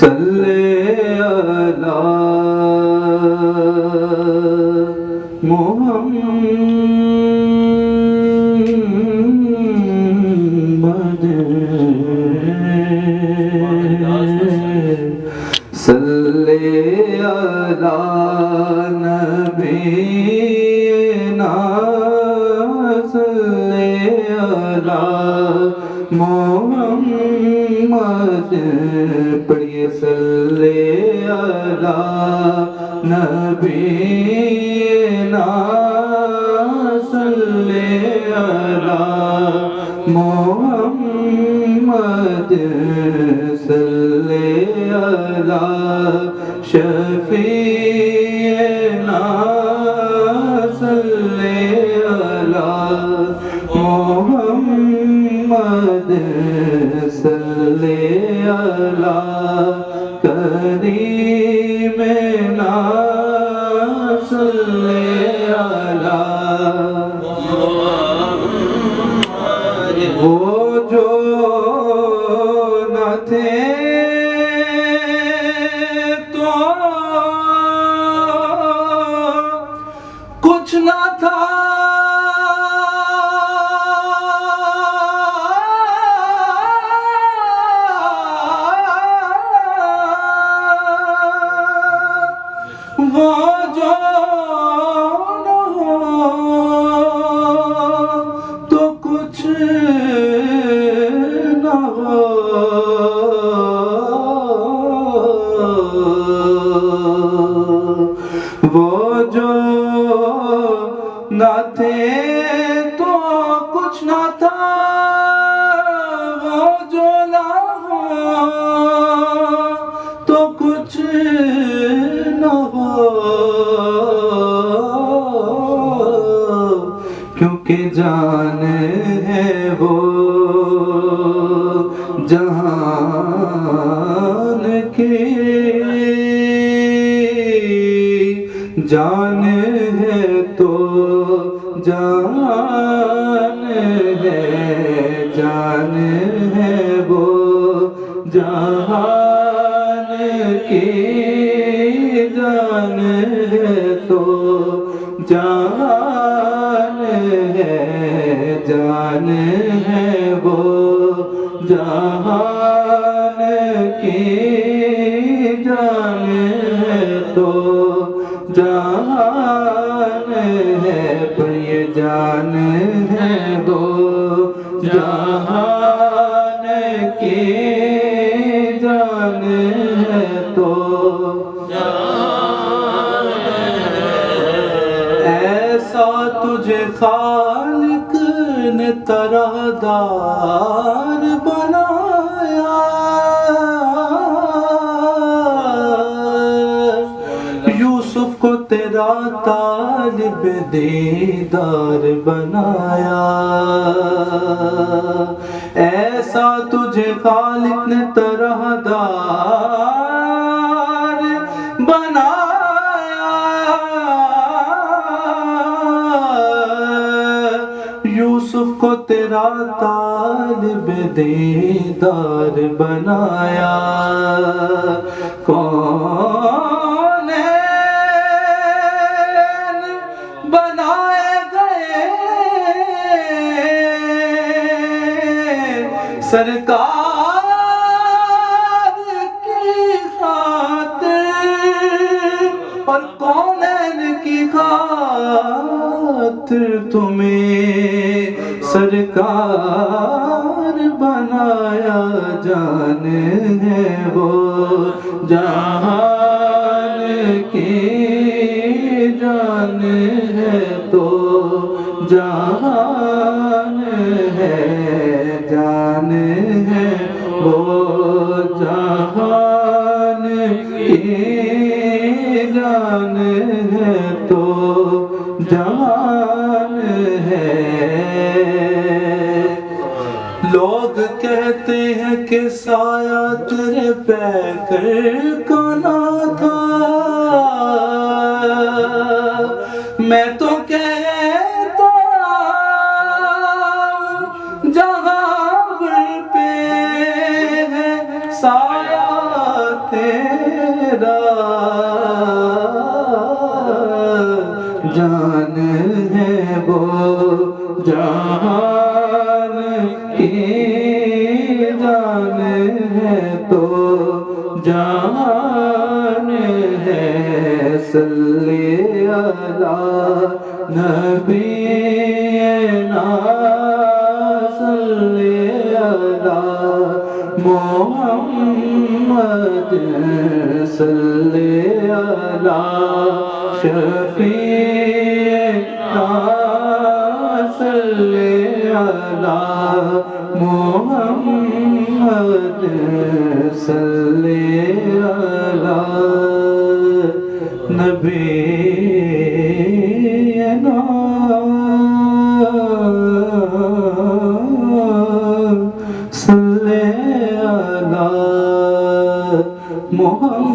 صلی علی محمد صلی علی نبینا صلی علی محمد پڑھیے صلی علی نبینا صلی علی محمد صلی علی شفیعنا صلی علی محمد صلی علی کریمنا صلی علی محمد وہ جو نہ تھے تو کچھ نہ تھا وہ جو نہ ہو تو کچھ نہ ہو وہ جو نہ تھے تو کچھ نہ تھا وہ جو نہ ہو تو کچھ نہ ہو کیونکہ جان ہے وہ جہان کی جان ہے تو جان ہے جان ہے وہ جہان کی جان ہے تو جان ہے جان ہے وہ جہان کی جان ہے تو جان ہے پر یہ جان ہے وہ جہان کی جان ہے تو جان ہے ایسا تجھے خالق نے طرح دار بنایا یوسف کو تیرا طالب دیدار بنایا ایسا تجھے خالق نے طرح دار بنایا یوسف کو تیرا طالب دیدار بنایا کون بنائے گئے سرکار کی خاطر اور کونین کی خاطر تمہیں سرکار بنایا جان ہے وہ جہان کی جان ہے تو جہان ہے جان ہے وہ جہان کی جان ہے تو جہان ہے لوگ کہتے ہیں کہ سایہ تیرے پیکر کا نہ تھا میں تو کہتا جہاں پہ ہے سایہ میرا جان ہے وہ جہان کی جان ہے تو جان ہے صلی علی نبینا صلی علی محمد صلی علی شفیعنا صلی علی محمد صلی علی نبینا صلی علی محمد